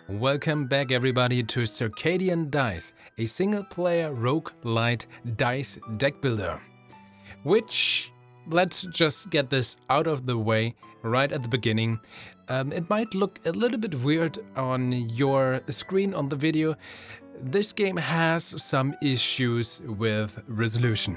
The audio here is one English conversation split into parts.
Welcome back everybody to Circadian Dice, a single-player roguelite dice deck builder. Which, let's just get this out of the way right at the beginning. It might look a little bit weird on your screen on the video. This game has some issues with resolution.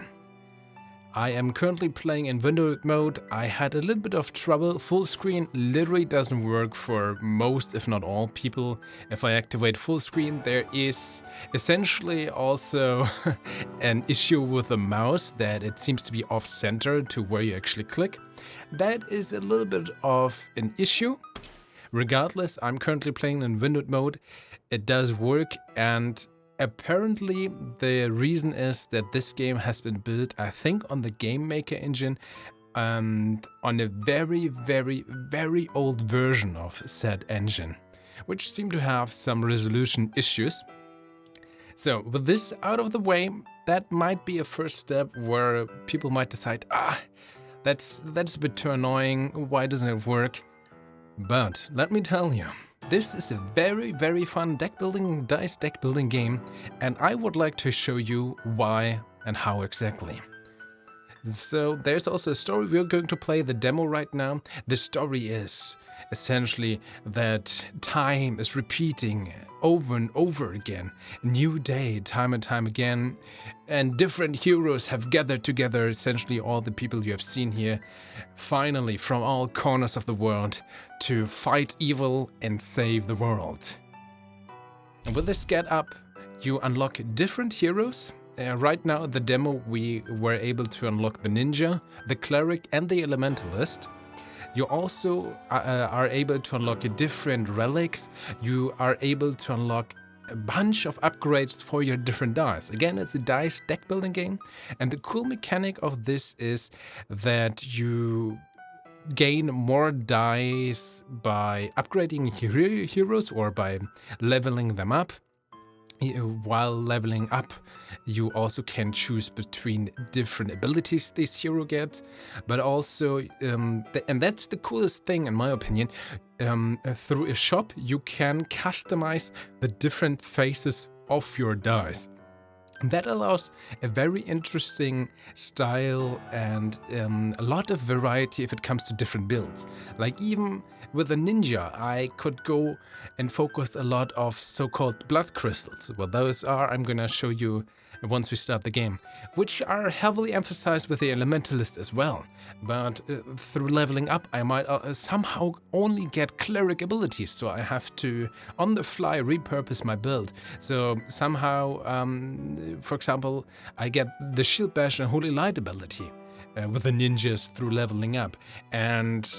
I am currently playing in windowed mode. I had a little bit of trouble. Full screen literally doesn't work for most, if not all, people. If I activate full screen, there is essentially also an issue with the mouse that it seems to be off-center to where you actually click. That is a little bit of an issue. Regardless, I'm currently playing in windowed mode. It does work, and apparently, the reason is that this game has been built, I think, on the Game Maker engine and on a very, very, very old version of said engine, which seemed to have some resolution issues. So, with this out of the way, that might be a first step where people might decide, that's a bit too annoying, why doesn't it work? But let me tell you, this is a very, very fun dice deck building game, and I would like to show you why and how exactly. So there's also a story. We're going to play the demo right now. The story is essentially that time is repeating over and over again. A new day, time and time again. And different heroes have gathered together, essentially all the people you have seen here, finally from all corners of the world, to fight evil and save the world. And with this get up, you unlock different heroes. Right now, in the demo, we were able to unlock the ninja, the cleric, and the elementalist. You also are able to unlock different relics. You are able to unlock a bunch of upgrades for your different dice. Again, it's a dice deck building game, and the cool mechanic of this is that you gain more dice by upgrading heroes or by leveling them up. While leveling up, you also can choose between different abilities this hero gets, but also, and that's the coolest thing in my opinion, through a shop you can customize the different faces of your dice. That allows a very interesting style and a lot of variety if it comes to different builds. Like even with a ninja, I could go and focus a lot of so-called blood crystals. What those are, I'm gonna show you once we start the game, which are heavily emphasized with the elementalist as well. But through leveling up, I might somehow only get cleric abilities, so I have to, on the fly, repurpose my build. So somehow, for example, I get the shield bash and holy light ability with the ninjas through leveling up, and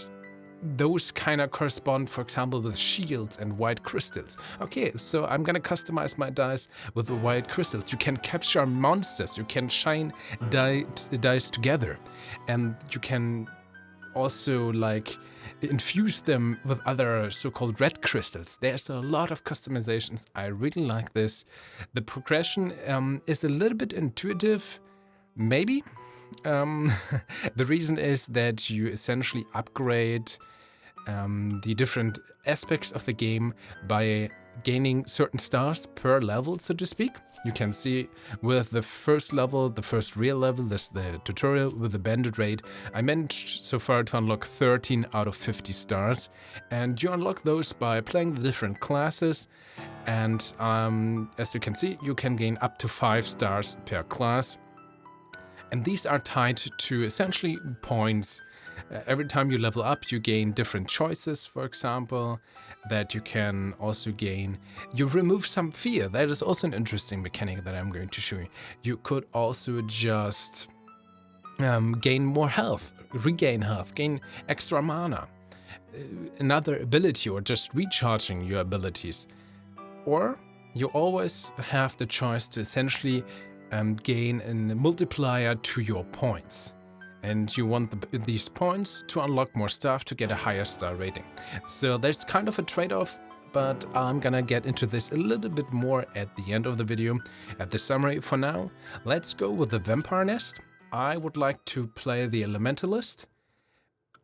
those kind of correspond, for example, with shields and white crystals. Okay, so I'm gonna customize my dice with the white crystals. You can capture monsters, you can shine dice together, and you can also like infuse them with other so-called red crystals. There's a lot of customizations. I really like this. The progression is a little bit intuitive, maybe. The reason is that you essentially upgrade the different aspects of the game by gaining certain stars per level, so to speak. You can see with the first level, the first real level, this is the tutorial with the bandit raid. I managed so far to unlock 13 out of 50 stars, and you unlock those by playing the different classes. And as you can see, you can gain up to 5 stars per class. And these are tied to essentially points. Every time you level up, you gain different choices, for example, that you can also gain. You remove some fear. That is also an interesting mechanic that I'm going to show you. You could also just gain more health, regain health, gain extra mana, another ability, or just recharging your abilities. Or you always have the choice to essentially gain a multiplier to your points. And you want these points to unlock more stuff to get a higher star rating. So there's kind of a trade-off, but I'm gonna get into this a little bit more at the end of the video, at the summary. For now, let's go with the vampire nest. I would like to play the elementalist.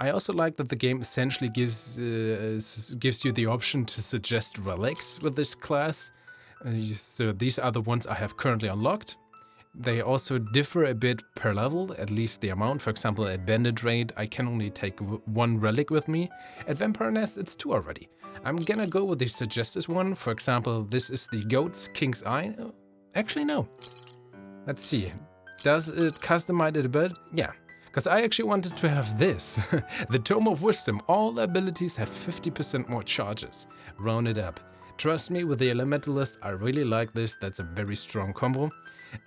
I also like that the game essentially gives you the option to suggest relics with this class. So these are the ones I have currently unlocked. They also differ a bit per level, at least the amount. For example, at Bandit Raid, I can only take one relic with me. At Vampire Nest, it's 2 already. I'm gonna go with the suggested one. For example, this is the Goat's King's Eye. Actually, no. Let's see. Does it customize it a bit? Yeah. Because I actually wanted to have this. The Tome of Wisdom. All abilities have 50% more charges. Round it up. Trust me, with the Elementalist, I really like this. That's a very strong combo.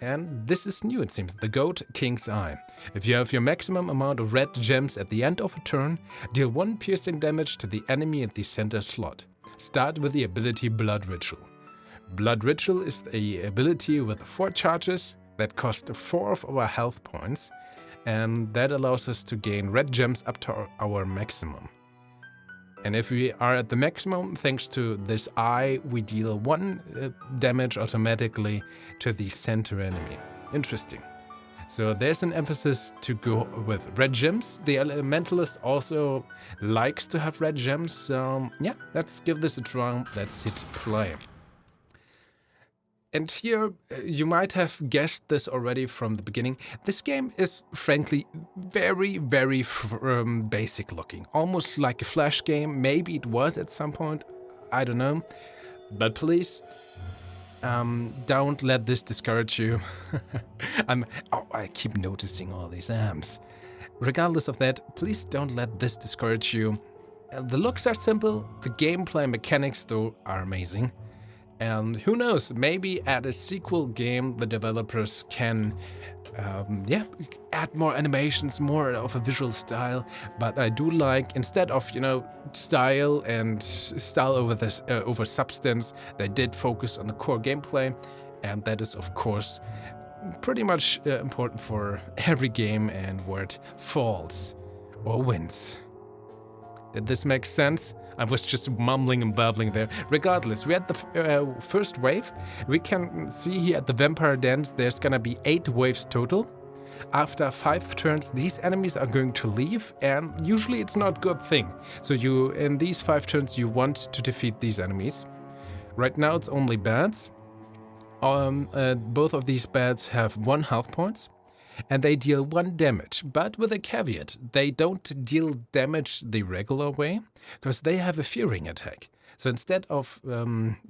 And this is new, it seems. The Goat King's Eye. If you have your maximum amount of red gems at the end of a turn, deal 1 piercing damage to the enemy at the center slot. Start with the ability Blood Ritual. Blood Ritual is a ability with 4 charges that cost 4 of our health points, and that allows us to gain red gems up to our maximum. And if we are at the maximum, thanks to this eye, we deal 1 damage automatically to the center enemy. Interesting. So there's an emphasis to go with red gems. The Elementalist also likes to have red gems. So yeah, let's give this a try. Let's hit play. And here, you might have guessed this already from the beginning. This game is, frankly, very, very basic looking. Almost like a Flash game. Maybe it was at some point. I don't know. But please, don't let this discourage you. I keep noticing all these amps. Regardless of that, please don't let this discourage you. The looks are simple. The gameplay mechanics, though, are amazing. And who knows, maybe at a sequel game, the developers can, add more animations, more of a visual style. But I do like, instead of, style and style over substance, they did focus on the core gameplay. And that is, of course, pretty much important for every game and where it falls or wins. Did this make sense? I was just mumbling and babbling there. Regardless, we're at the first wave. We can see here at the Vampire Dance, there's gonna be 8 waves total. After 5 turns, these enemies are going to leave, and usually it's not a good thing. So in these 5 turns, you want to defeat these enemies. Right now, it's only bats. Both of these bats have 1 health point. And they deal 1 damage, but with a caveat. They don't deal damage the regular way, because they have a fearing attack. So instead of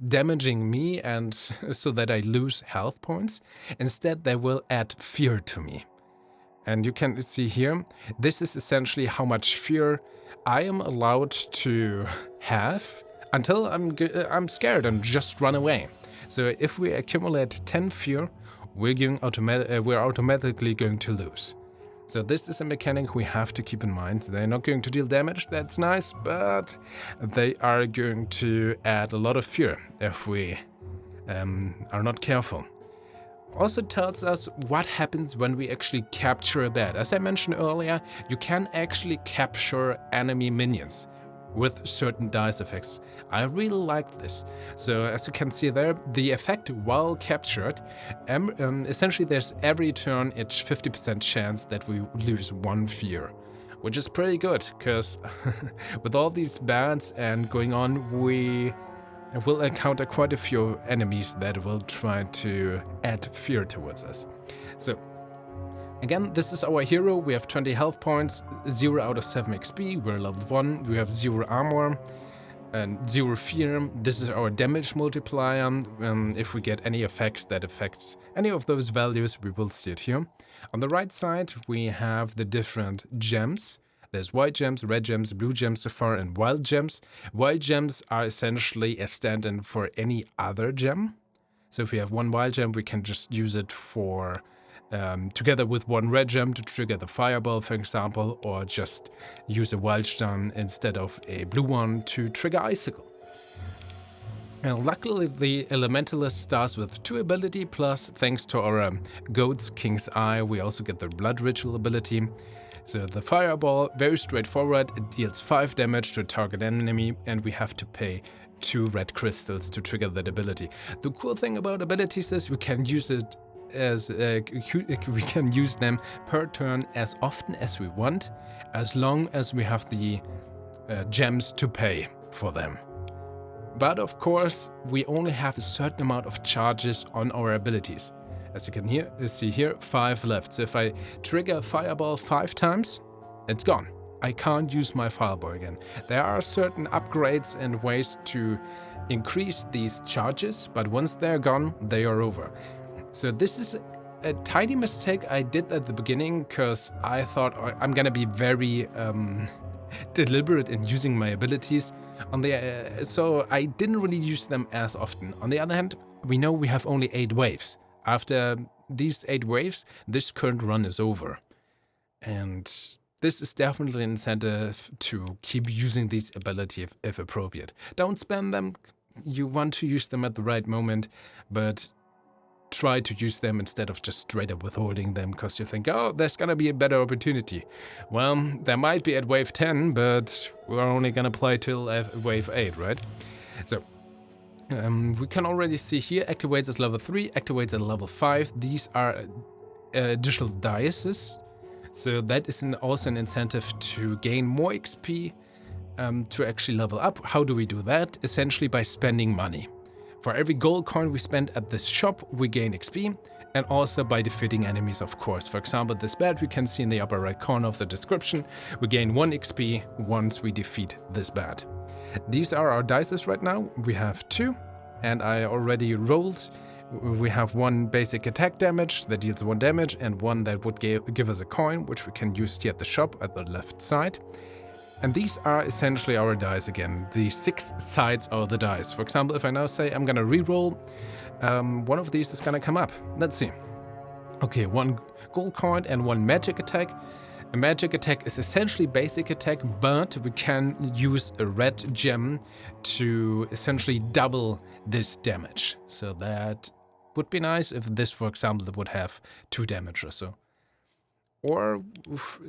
damaging me and so that I lose health points, instead they will add fear to me. And you can see here, this is essentially how much fear I am allowed to have until I'm scared and just run away. So if we accumulate 10 fear, we're automatically going to lose. So this is a mechanic we have to keep in mind. They're not going to deal damage, that's nice, but they are going to add a lot of fear if we are not careful. Also tells us what happens when we actually capture a bat. As I mentioned earlier, you can actually capture enemy minions with certain dice effects. I really like this. So as you can see there, the effect while captured, essentially there's every turn it's 50% chance that we lose 1 fear, which is pretty good, because with all these bats and going on, we will encounter quite a few enemies that will try to add fear towards us. So again, this is our hero. We have 20 health points, 0 out of 7 XP. We're level 1. We have 0 armor and 0 fear. This is our damage multiplier. If we get any effects that affects any of those values, we will see it here. On the right side, we have the different gems. There's white gems, red gems, blue gems so far, and wild gems. Wild gems are essentially a stand-in for any other gem. So if we have 1 wild gem, we can just use it for together with 1 red gem to trigger the fireball, for example, or just use a wild stone instead of a blue one to trigger icicle. And luckily, the Elementalist starts with 2 ability, plus thanks to our Goat's King's Eye, we also get the Blood Ritual ability. So the fireball, very straightforward, it deals 5 damage to a target enemy, and we have to pay 2 red crystals to trigger that ability. The cool thing about abilities is we can use it as we can use them per turn as often as we want, as long as we have the gems to pay for them. But of course, we only have a certain amount of charges on our abilities. As you can see here, 5 left. So if I trigger Fireball 5 times, it's gone. I can't use my Fireball again. There are certain upgrades and ways to increase these charges, but once they're gone, they are over. So this is a tiny mistake I did at the beginning, because I thought I'm gonna be very deliberate in using my abilities. So I didn't really use them as often. On the other hand, we know we have only 8 waves. After these 8 waves, this current run is over. And this is definitely an incentive to keep using these abilities if appropriate. Don't spam them. You want to use them at the right moment, but try to use them instead of just straight up withholding them because you think, oh, there's gonna be a better opportunity. Well, there might be at wave 10, but we're only gonna play till wave 8, right? So we can already see here, activates at level 3, activates at level 5. These are additional dices, so that is also an incentive to gain more XP to actually level up. How do we do that? Essentially by spending money. For every gold coin we spend at this shop, we gain XP, and also by defeating enemies, of course. For example, this bat we can see in the upper right corner of the description. We gain 1 XP once we defeat this bat. These are our dices right now. We have 2, and I already rolled. We have 1 basic attack damage that deals 1 damage, and 1 that would give us a coin, which we can use here at the shop at the left side. And these are essentially our dice again, the 6 sides of the dice. For example, if I now say I'm gonna reroll, one of these is gonna come up. Let's see. Okay, 1 gold coin and 1 magic attack. A magic attack is essentially basic attack, but we can use a red gem to essentially double this damage. So that would be nice if this, for example, would have 2 damage or so. Or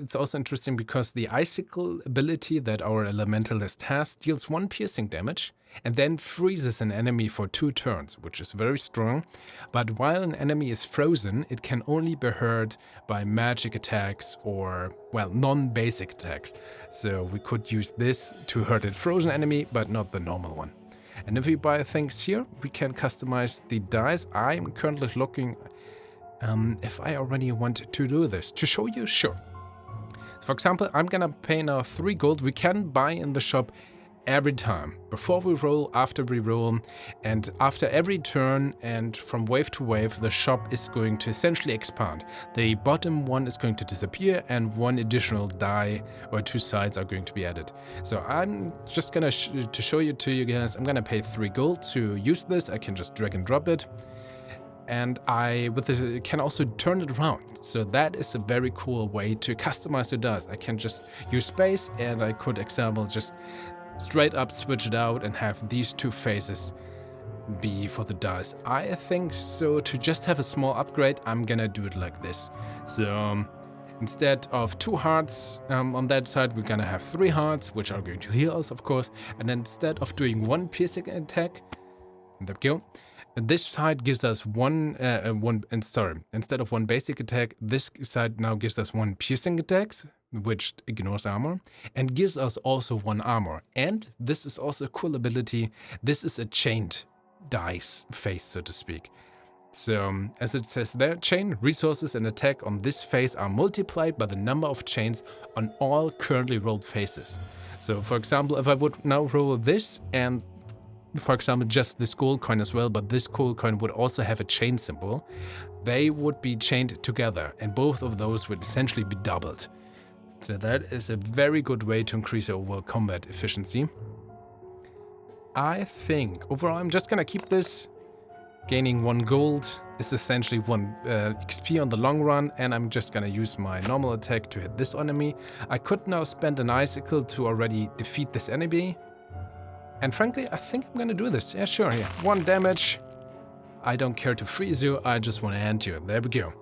it's also interesting because the icicle ability that our elementalist has deals 1 piercing damage and then freezes an enemy for 2 turns, which is very strong. But while an enemy is frozen, it can only be hurt by magic attacks or, well, non-basic attacks. So we could use this to hurt a frozen enemy, but not the normal one. And if we buy things here, we can customize the dice. I'm currently looking if I already want to do this. To show you, sure. For example, I'm gonna pay now 3 gold. We can buy in the shop every time, before we roll, after we roll, and after every turn, and from wave to wave, the shop is going to essentially expand. The bottom one is going to disappear, and 1 additional die or 2 sides are going to be added. So I'm just gonna to show you to you guys, I'm gonna pay 3 gold to use this. I can just drag and drop it. And I can also turn it around. So that is a very cool way to customize the dice. I can just use space, and I could, example, just straight up switch it out and have these 2 faces be for the dice. I think so to just have a small upgrade, I'm gonna do it like this. So instead of 2 hearts on that side, we're gonna have 3 hearts, which are going to heal us, of course. And then instead of doing 1 piercing attack, there we go. This side gives us instead of 1 basic attack, this side now gives us 1 piercing attacks, which ignores armor, and gives us also 1 armor. And this is also a cool ability. This is a chained dice face, so to speak. So, as it says there, chain resources and attack on this phase are multiplied by the number of chains on all currently rolled phases. So, for example, if I would now roll this and for example, just this gold coin as well, but this gold coin would also have a chain symbol. They would be chained together, and both of those would essentially be doubled. So that is a very good way to increase your overall combat efficiency. I think overall I'm just gonna keep this. Gaining 1 gold is essentially 1 XP on the long run, and I'm just gonna use my normal attack to hit this enemy. I could now spend an icicle to already defeat this enemy. And frankly, I think I'm gonna do this. Yeah, sure, yeah. 1 damage. I don't care to freeze you, I just want to end you. There we go.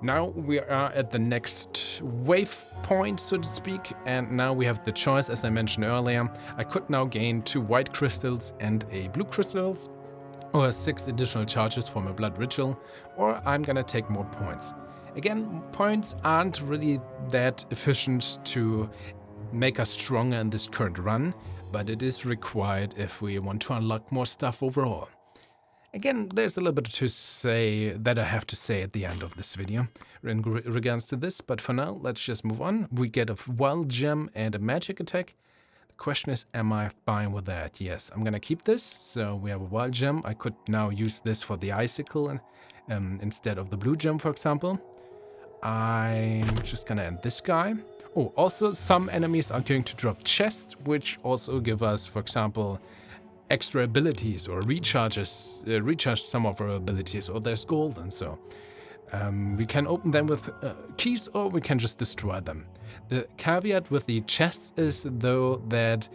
Now we are at the next wave point, so to speak, and now we have the choice, as I mentioned earlier. I could now gain 2 white crystals and a blue crystals. or 6 additional charges for my blood ritual, or I'm gonna take more points. Again, points aren't really that efficient to make us stronger in this current run, but it is required if we want to unlock more stuff overall. Again, there's a little bit to say that I have to say at the end of this video in regards to this, but for now, let's just move on. We get a wild gem and a magic attack. The question is, am I fine with that? Yes, I'm gonna keep this. So we have a wild gem. I could now use this for the icicle instead of the blue gem, for example. I'm just gonna end this guy. Oh, also some enemies are going to drop chests, which also give us, for example, extra abilities or recharge some of our abilities, or there's gold, and so we can open them with keys, or we can just destroy them. The caveat with the chests is though that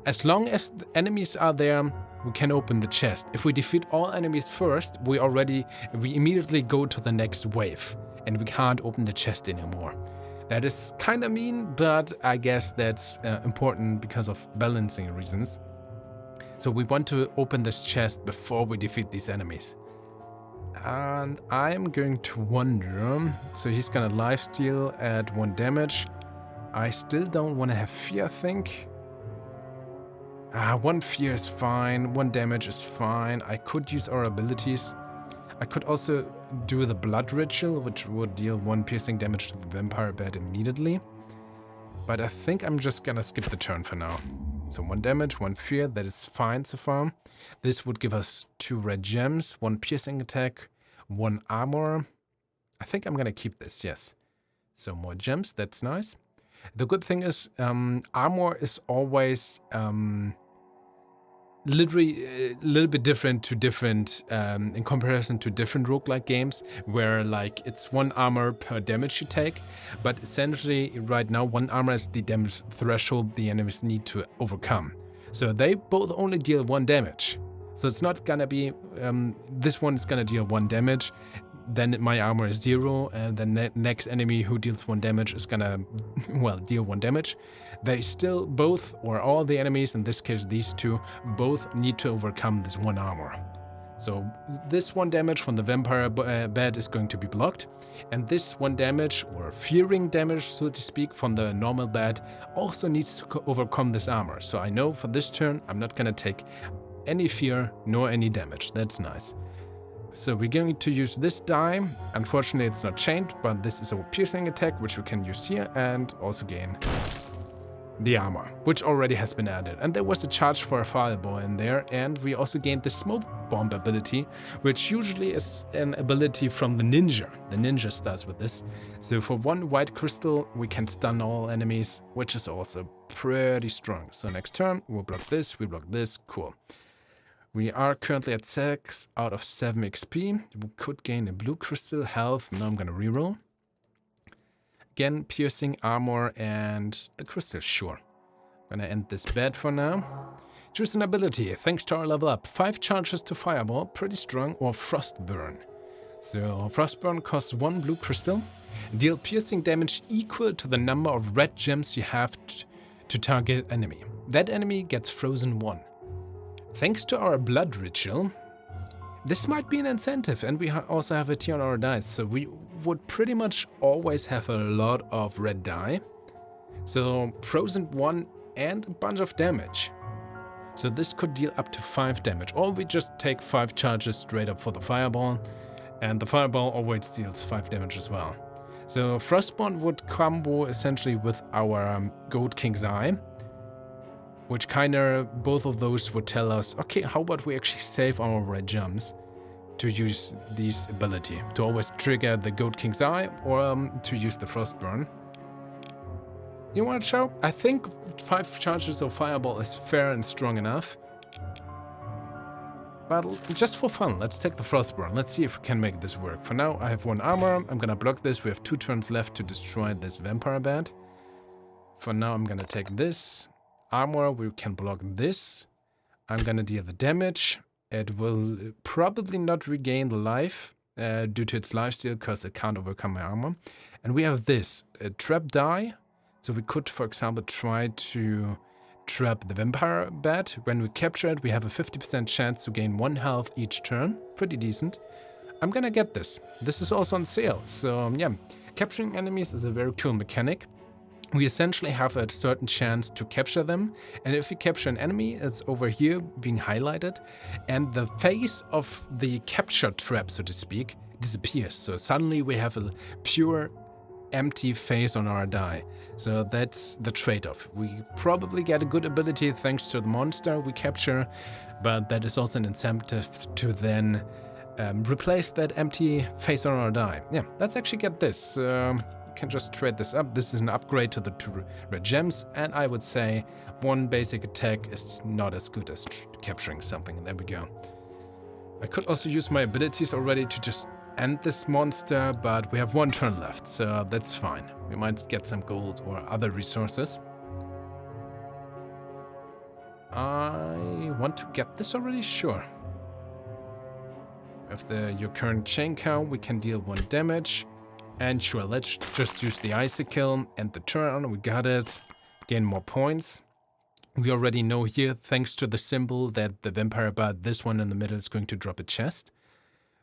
as long as the enemies are there, we can open the chest. If we defeat all enemies first, we immediately go to the next wave and we can't open the chest anymore. That is kind of mean, but I guess that's important because of balancing reasons. So we want to open this chest before we defeat these enemies. And I'm going to wonder, so he's gonna lifesteal at 1 damage. I still don't want to have fear, I think. 1 fear is fine, 1 damage is fine. I could use our abilities. I could also do the blood ritual, which would deal 1 piercing damage to the vampire bat immediately. But I think I'm just gonna skip the turn for now. So 1 damage, 1 fear, that is fine so far. This would give us 2 red gems, 1 piercing attack, 1 armor. I think I'm gonna keep this, yes. So more gems, that's nice. The good thing is, armor is always literally a little bit different in comparison to different roguelike games, where like it's 1 armor per damage you take, but essentially right now 1 armor is the damage threshold the enemies need to overcome. So they both only deal 1 damage. So it's not gonna be this one is gonna deal 1 damage, then my armor is 0, and the next enemy who deals 1 damage is gonna, well, deal 1 damage. They still both, or all the enemies, in this case these 2, both need to overcome this 1 armor. So this 1 damage from the vampire bat is going to be blocked, and this 1 damage, or fearing damage, so to speak, from the normal bat also needs to overcome this armor. So I know for this turn I'm not gonna take any fear nor any damage. That's nice. So we're going to use this die. Unfortunately, it's not chained, but this is a piercing attack, which we can use here, and also gain the armor, which already has been added. And there was a charge for a fireball in there, and we also gained the smoke bomb ability, which usually is an ability from the ninja. The ninja starts with this. So for 1 white crystal, we can stun all enemies, which is also pretty strong. So next turn, we'll block this, we block this, cool. We are currently at 6 out of 7 XP. We could gain a blue crystal, health. Now I'm gonna reroll. Again, piercing, armor, and the crystal, sure. Gonna end this bed for now. Choose an ability, thanks to our level up. 5 charges to fireball, pretty strong, or frostburn. So frostburn costs 1 blue crystal. Deal piercing damage equal to the number of red gems you have to target enemy. That enemy gets frozen 1. Thanks to our blood ritual, this might be an incentive, and we also have it here on our dice, so we would pretty much always have a lot of red die. So frozen 1 and a bunch of damage. So this could deal up to 5 damage, or we just take 5 charges straight up for the fireball, and the fireball always deals 5 damage as well. So Frostborn would combo essentially with our Goat King's Eye, which both of those would tell us, okay, how about we actually save our red gems to use this ability, to always trigger the Goat King's Eye, or to use the Frostburn. You want to show? I think 5 charges of Fireball is fair and strong enough. But just for fun, let's take the Frostburn. Let's see if we can make this work. For now, I have 1 armor. I'm gonna block this. We have 2 turns left to destroy this vampire bat. For now, I'm gonna take this. Armor, we can block this. I'm gonna deal the damage. It will probably not regain the life due to its lifesteal, because it can't overcome my armor. And we have this, a trap die. So we could, for example, try to trap the vampire bat. When we capture it, we have a 50% chance to gain 1 health each turn. Pretty decent. I'm gonna get this. This is also on sale. So yeah, capturing enemies is a very cool mechanic. We essentially have a certain chance to capture them, and if we capture an enemy, it's over here being highlighted, and the face of the capture trap, so to speak, disappears. So suddenly we have a pure empty face on our die. So that's the trade-off. We probably get a good ability thanks to the monster we capture, but that is also an incentive to then replace that empty face on our die. Yeah, let's actually get this. Can just trade this up. This is an upgrade to the 2 red gems, and I would say 1 basic attack is not as good as capturing something. There we go. I could also use my abilities already to just end this monster, but we have 1 turn left, so that's fine. We might get some gold or other resources. I want to get this already? Sure. With your current chain count, we can deal 1 damage. And sure, let's just use the icicle, end the turn, we got it, gain more points. We already know here, thanks to the symbol, that the vampire bat, this one in the middle, is going to drop a chest.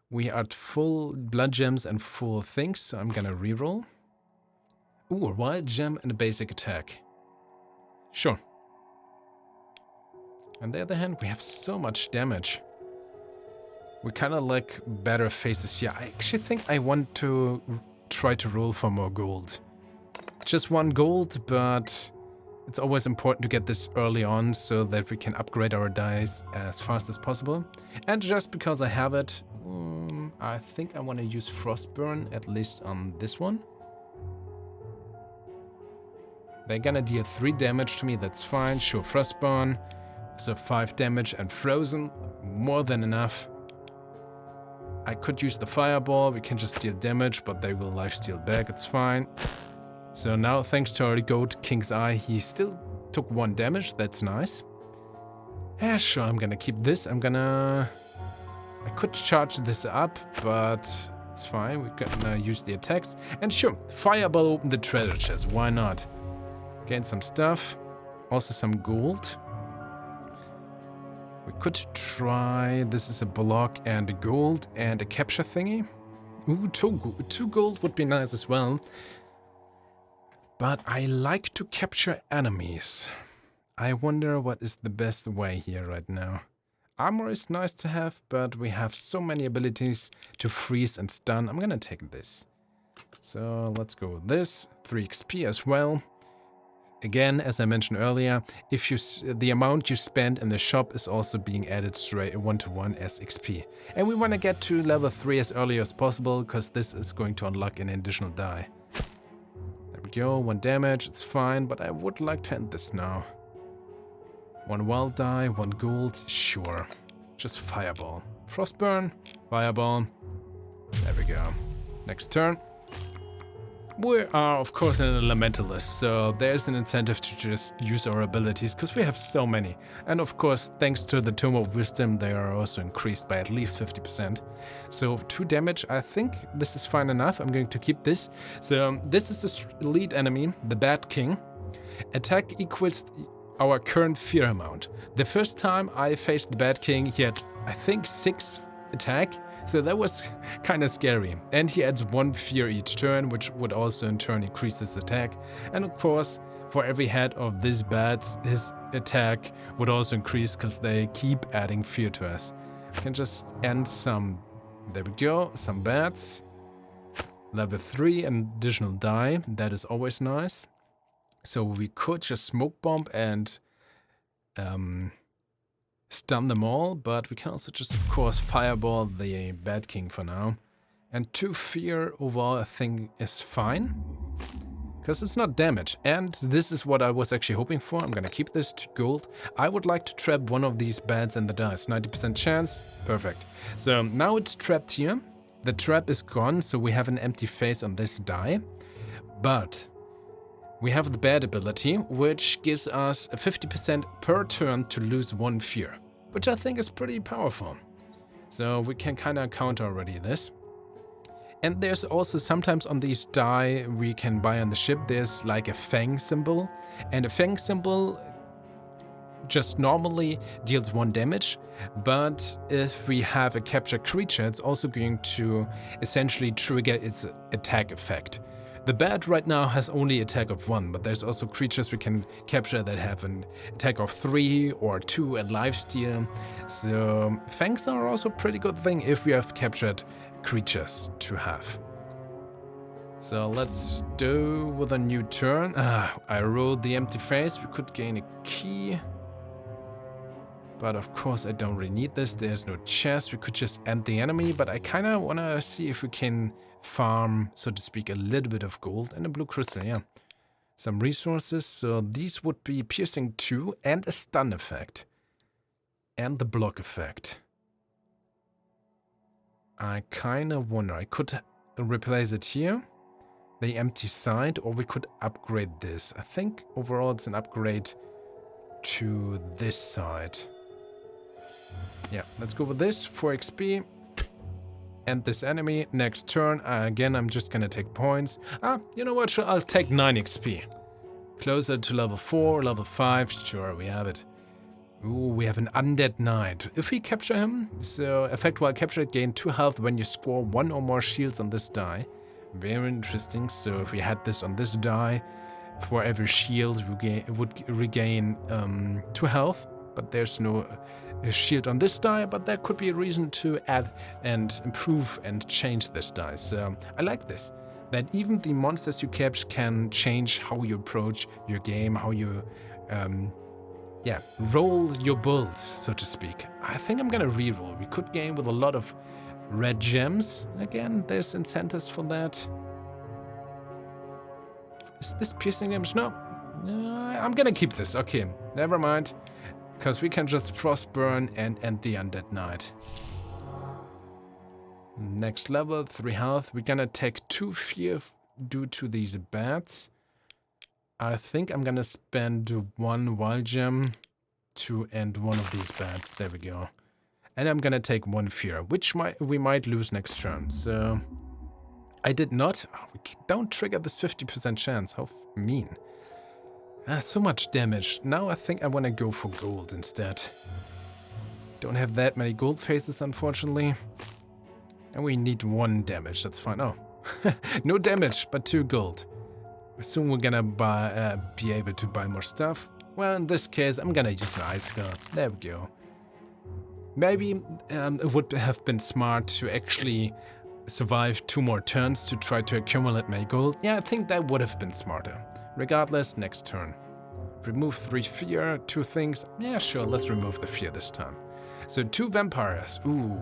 We are at full blood gems and full things, so I'm gonna reroll. Ooh, a wild gem and a basic attack. Sure. On the other hand, we have so much damage. We kind of like better faces here. I actually think I want to try to roll for more gold. Just 1 gold, but it's always important to get this early on so that we can upgrade our dice as fast as possible. And just because I have it, I think I want to use Frostburn, at least on this one. They're gonna deal 3 damage to me, that's fine. Sure, Frostburn. So 5 damage and Frozen, more than enough. I could use the fireball, we can just deal damage, but they will lifesteal back, it's fine. So now, thanks to our goat, King's Eye, he still took 1 damage, that's nice. Yeah, sure, I'm gonna keep this, I could charge this up, but it's fine, we're gonna use the attacks. And sure, fireball open the treasure chest, why not? Gain some stuff, also some gold. We could try, this is a block and a gold and a capture thingy. Ooh, 2 gold would be nice as well. But I like to capture enemies. I wonder what is the best way here right now. Armor is nice to have, but we have so many abilities to freeze and stun. I'm gonna take this. So let's go with this, 3 XP as well. Again, as I mentioned earlier, if the amount you spend in the shop is also being added straight 1-to-1 as XP. And we want to get to level 3 as early as possible, because this is going to unlock an additional die. There we go, 1 damage, it's fine, but I would like to end this now. 1 wild die, 1 gold, sure. Just fireball. Frostburn, fireball. There we go. Next turn. We are, of course, an elementalist, so there's an incentive to just use our abilities, because we have so many. And of course, thanks to the Tome of Wisdom, they are also increased by at least 50%. So 2 damage, I think this is fine enough. I'm going to keep this. So this is the lead enemy, the Bat King. Attack equals our current fear amount. The first time I faced the Bat King, he had, I think, 6 attack. So that was kind of scary. And he adds 1 fear each turn, which would also in turn increase his attack. And of course, for every head of these bats, his attack would also increase because they keep adding fear to us. We can just end some, there we go, some bats. Level 3, an additional die, that is always nice. So we could just smoke bomb and stun them all, but we can also just, of course, fireball the Bat King for now. And 2 fear overall, I think, is fine, because it's not damage. And this is what I was actually hoping for. I'm gonna keep this to gold. I would like to trap one of these bats in the dice. 90% chance, perfect. So now it's trapped here. The trap is gone, so we have an empty face on this die. But we have the bad ability, which gives us a 50% per turn to lose 1 fear, which I think is pretty powerful. So we can kind of counter already this. And there's also sometimes on these die we can buy on the ship, there's like a fang symbol. And a fang symbol just normally deals 1 damage, but if we have a captured creature, it's also going to essentially trigger its attack effect. The bat right now has only attack of 1, but there's also creatures we can capture that have an attack of 3 or 2 and lifesteal. So fangs are also a pretty good thing if we have captured creatures to have. So let's do with a new turn. I rolled the empty face. We could gain a key. But of course I don't really need this. There's no chest. We could just end the enemy. But I kind of want to see if we can farm, so to speak, a little bit of gold and a blue crystal. Yeah. Some resources. So these would be piercing 2 and a stun effect. And the block effect. I kind of wonder. I could replace it here. The empty side, or we could upgrade this. I think overall it's an upgrade to this side. Yeah, let's go with this. 4 XP. End this enemy. Next turn. Again, I'm just gonna take points. You know what? Sure, I'll take 9 XP. Closer to level 4, level 5. Sure, we have it. Ooh, we have an undead knight. If we capture him, so effect while captured, gain 2 health when you score 1 or more shields on this die. Very interesting. So if we had this on this die, for every shield we would regain 2 health, but there's no shield on this die, but there could be a reason to add and improve and change this die. So I like this, that even the monsters you capture can change how you approach your game, how you roll your build, so to speak. I think I'm gonna reroll. We could gain with a lot of red gems. Again, there's incentives for that. Is this piercing damage? No. I'm gonna keep this. Okay, never mind. Because we can just frostburn and end the undead knight. Next level, 3 health. We're gonna take 2 fear due to these bats. I think I'm gonna spend 1 wild gem to end one of these bats. There we go. And I'm gonna take 1 fear, which we might lose next turn. So I did not. Oh, we don't trigger this 50% chance. How mean. So much damage. Now I think I want to go for gold instead. Don't have that many gold faces, unfortunately. And we need 1 damage. That's fine. Oh, no damage, but 2 gold. Soon we're gonna be able to buy more stuff. Well, in this case, I'm gonna use an ice skull. There we go. Maybe it would have been smart to actually survive 2 more turns to try to accumulate my gold. Yeah, I think that would have been smarter. Regardless, next turn. Remove 3 fear, 2 things. Yeah, sure, let's remove the fear this time. So 2 vampires. Ooh.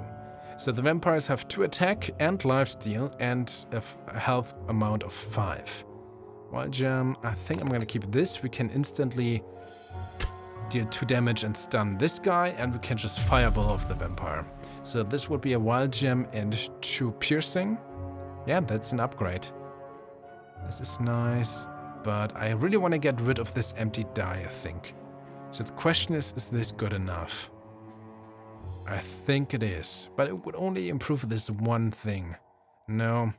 So the vampires have 2 attack and lifesteal and a health amount of 5. Wild gem, I think I'm gonna keep this. We can instantly deal 2 damage and stun this guy, and we can just fireball off the vampire. So this would be a wild gem and 2 piercing. Yeah, that's an upgrade. This is nice, but I really want to get rid of this empty die, I think. So the question is this good enough? I think it is, but it would only improve this 1 thing. No,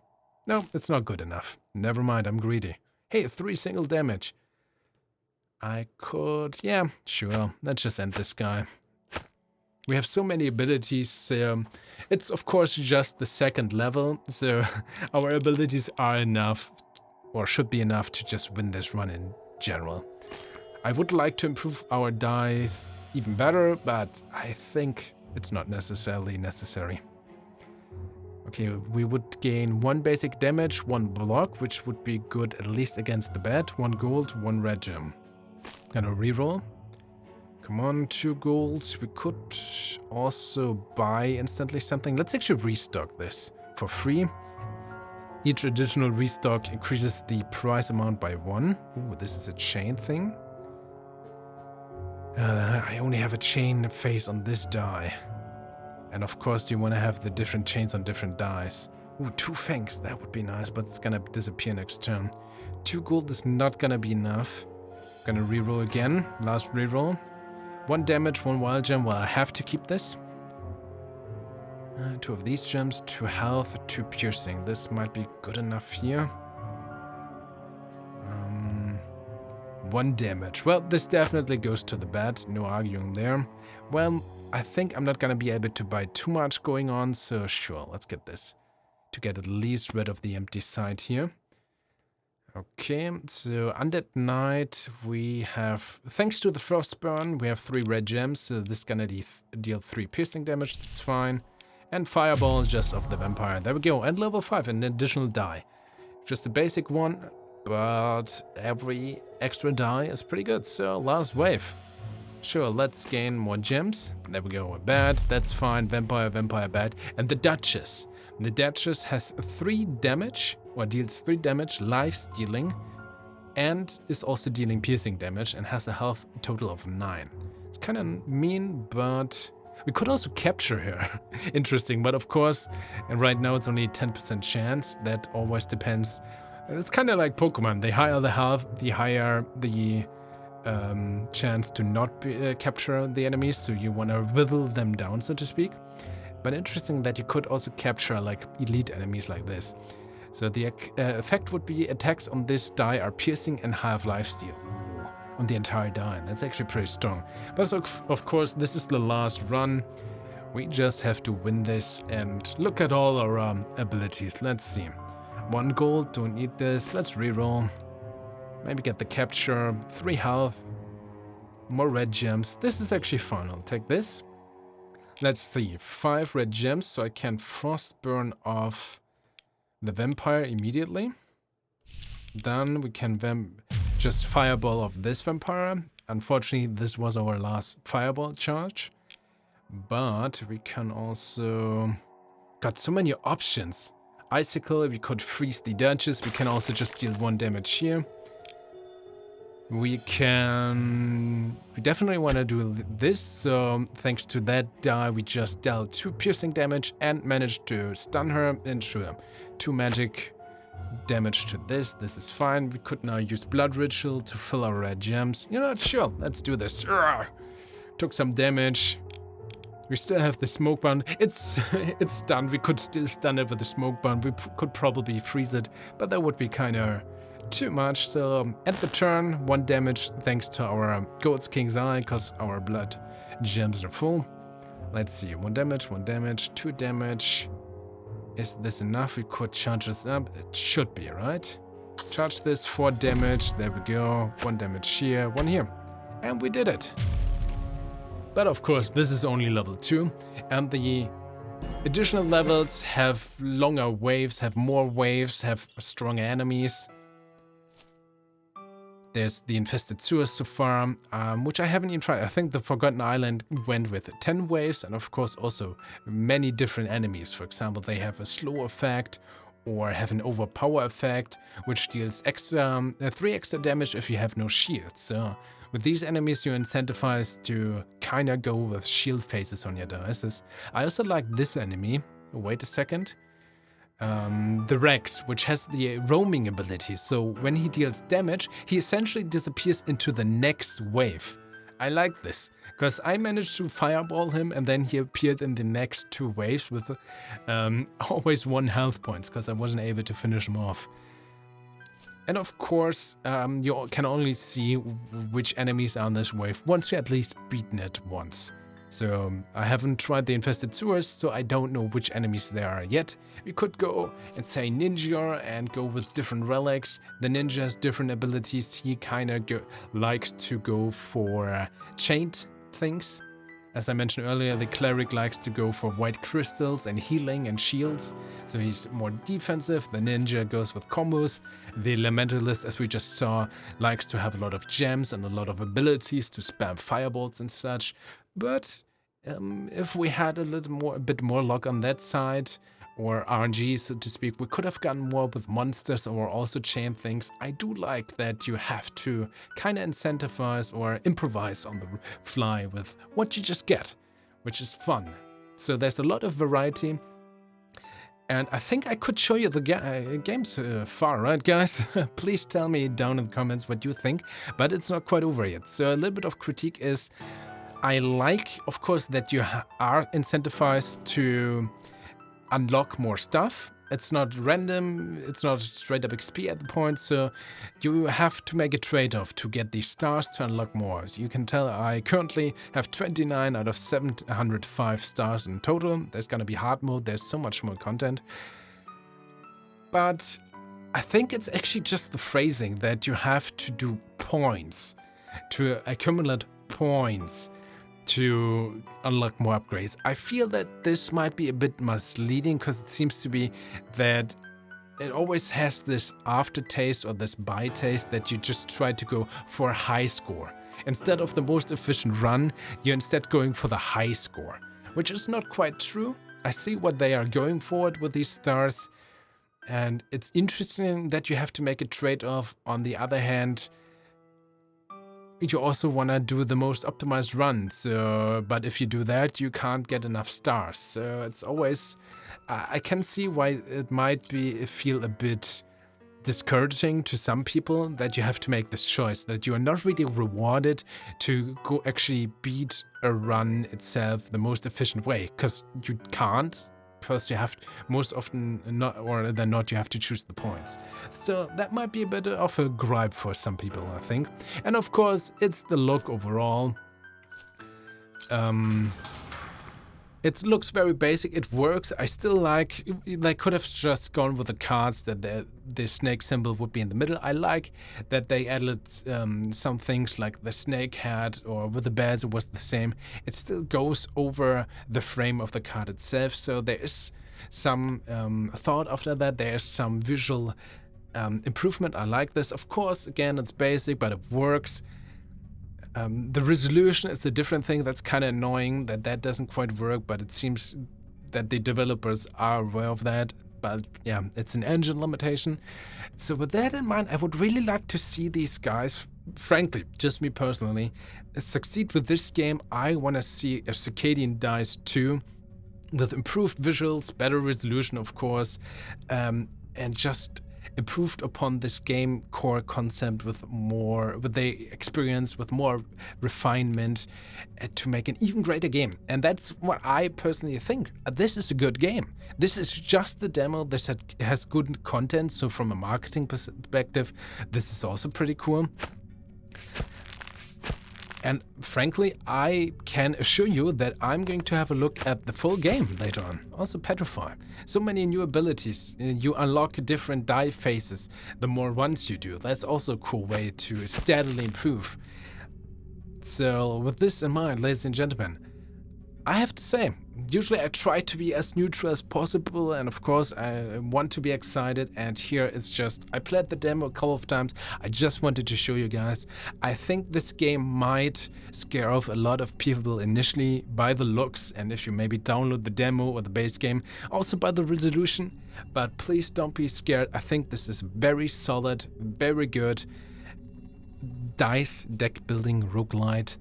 it's not good enough. Never mind, I'm greedy. Hey, 3 single damage. I could, yeah, sure. Let's just end this guy. We have so many abilities, so it's of course just the 2nd level, so our abilities are enough, or should be enough, to just win this run in general. I would like to improve our dice even better, but I think it's not necessarily necessary. Okay, we would gain 1 basic damage, 1 block, which would be good at least against the bat, 1 gold, 1 red gem. Gonna reroll. Come on, 2 golds. We could also buy instantly something. Let's actually restock this for free. Each additional restock increases the price amount by 1. Ooh, this is a chain thing. I only have a chain face on this die. And of course you want to have the different chains on different dies. Ooh, 2 fangs. That would be nice, but it's gonna disappear next turn. 2 gold is not gonna be enough. Gonna reroll again. Last reroll. 1 damage, 1 wild gem. Well, I have to keep this. 2 of these gems, 2 health, 2 piercing. This might be good enough here. 1 damage. Well, this definitely goes to the bad, no arguing there. Well, I think I'm not gonna be able to buy too much going on, so sure, let's get this. To get at least rid of the empty side here. Okay, so Undead Knight, we have, thanks to the Frostburn, we have 3 red gems, so this is gonna deal 3 piercing damage, that's fine. And Fireball just of the Vampire, there we go, and level 5, an additional die. Just a basic one, but every extra die is pretty good, so last wave. Sure, let's gain more gems, there we go, bad, that's fine, Vampire, Vampire, bad. And the Duchess. The Duchess has 3 damage, or deals 3 damage, life stealing, and is also dealing piercing damage, and has a health total of 9. It's kind of mean, but we could also capture her. Interesting, but of course, and right now it's only 10% chance. That always depends. It's kind of like Pokemon. The higher the health, the higher the chance to not capture the enemies, so you want to whittle them down, so to speak. But interesting that you could also capture like elite enemies like this. So the effect would be attacks on this die are piercing and have lifesteal on the entire die. That's actually pretty strong. But so, of course, this is the last run. We just have to win this and look at all our abilities. Let's see. 1 gold, don't need this. Let's reroll. Maybe get the capture. 3 health. More red gems. This is actually fun. I'll take this. Let's see. 5 red gems, so I can Frostburn off the Vampire immediately. Then we can just Fireball off this Vampire. Unfortunately, this was our last Fireball charge. But we can also... Got so many options. Icicle, we could freeze the Duchess. We can also just deal 1 damage here. We definitely want to do this, so thanks to that die we just dealt 2 piercing damage and managed to stun her, and sure, 2 magic damage to this. This is fine. We could now use Blood Ritual to fill our red gems. You know what, sure, let's do this. Urgh. Took some damage. We still have the smoke bomb. It's stunned. We could still stun it with the smoke bomb. We could probably freeze it, but that would be kind of too much. So at the turn, 1 damage thanks to our Goat's King's Eye, because our blood gems are full. Let's see, 1 damage, 1 damage, 2 damage. Is this enough? We could charge this up. It should be, right? Charge this, 4 damage. There we go. 1 damage here, 1 here. And we did it. But of course, this is only level 2. And the additional levels have longer waves, have more waves, have stronger enemies. There's the Infested Sewers so far, which I haven't even tried. I think the Forgotten Island went with 10 waves, and of course also many different enemies. For example, they have a slow effect or have an overpower effect, which deals 3 extra damage if you have no shield. So with these enemies, you're incentivized to kind of go with shield phases on your dice. I also like this enemy. Wait a second. The Rex, which has the roaming ability, so when he deals damage, he essentially disappears into the next wave. I like this, because I managed to fireball him and then he appeared in the next 2 waves with always 1 health points, because I wasn't able to finish him off. And of course, you can only see which enemies are on this wave once you at least beaten it once. So I haven't tried the Infested Sewers, so I don't know which enemies there are yet. We could go and say Ninja and go with different relics. The Ninja has different abilities. He kind of likes to go for chained things. As I mentioned earlier, the Cleric likes to go for white crystals and healing and shields. So he's more defensive. The Ninja goes with combos. The Elementalist, as we just saw, likes to have a lot of gems and a lot of abilities to spam fireballs and such. But if we had a bit more luck on that side, or RNG, so to speak, we could have gotten more with monsters or also chain things. I do like that you have to kind of incentivize or improvise on the fly with what you just get, which is fun. So there's a lot of variety. And I think I could show you the games far, right, guys? Please tell me down in the comments what you think, but it's not quite over yet. So a little bit of critique is, I like, of course, that you are incentivized to unlock more stuff it's not random, it's not straight up XP at the point, so you have to make a trade-off to get these stars to unlock more. As you can tell, I currently have 29 out of 705 stars in total. There's gonna be hard mode, there's so much more content. But I think it's actually just the phrasing that you have to do points, to accumulate points to unlock more upgrades. I feel that this might be a bit misleading because it seems to be that it always has this aftertaste or this bytaste that you just try to go for a high score. Instead of the most efficient run, you're instead going for the high score, which is not quite true. I see what they are going for with these stars, and it's interesting that you have to make a trade-off. On the other hand, you also want to do the most optimized run, but if you do that, you can't get enough stars. So it's always, I can see why it might feel a bit discouraging to some people that you have to make this choice, that you are not really rewarded to go actually beat a run itself the most efficient way, because you can't. First, you have most often not, or than not, you have to choose the points. So that might be a bit of a gripe for some people, I think. And of course, it's the look overall. It looks very basic. It works. I still like. They could have just gone with the cards that the snake symbol would be in the middle. I like that they added some things like the snake hat, or with the bears it was the same. It still goes over the frame of the card itself. So there is some thought after that. There is some visual improvement. I like this. Of course, again, it's basic, but it works. The resolution is a different thing. That's kind of annoying that doesn't quite work, but it seems that the developers are aware of that. But yeah, it's an engine limitation. So with that in mind, I would really like to see these guys, frankly, just me personally, succeed with this game. I want to see a Circadian Dice 2 with improved visuals, better resolution, of course, and just improved upon this game core concept with the experience, with more refinement, to make an even greater game. And that's what I personally think. This is a good game. This is just the demo. This has good content, so from a marketing perspective, this is also pretty cool. And frankly, I can assure you that I'm going to have a look at the full game later on. Also Petrify. So many new abilities. You unlock different die phases the more runs you do. That's also a cool way to steadily improve. So with this in mind, ladies and gentlemen, I have to say, usually I try to be as neutral as possible, and of course I want to be excited, and here it's just, I played the demo a couple of times. I just wanted to show you guys. I think this game might scare off a lot of people initially by the looks, and if you maybe download the demo or the base game, also by the resolution. But please don't be scared. I think this is very solid, very good dice deck building roguelite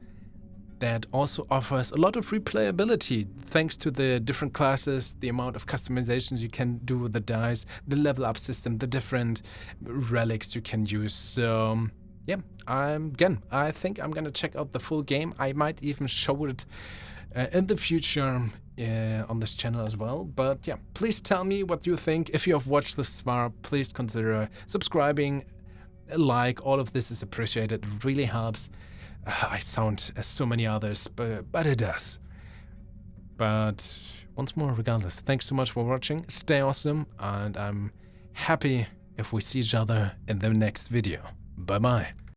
that also offers a lot of replayability thanks to the different classes, the amount of customizations you can do with the dice, the level up system, the different relics you can use. So yeah, I think I'm gonna check out the full game. I might even show it in the future on this channel as well. But yeah, please tell me what you think. If you have watched this far, please consider subscribing, a like. All of this is appreciated. It really helps. I sound as so many others, but it does. But once more, regardless, thanks so much for watching. Stay awesome, and I'm happy if we see each other in the next video. Bye-bye.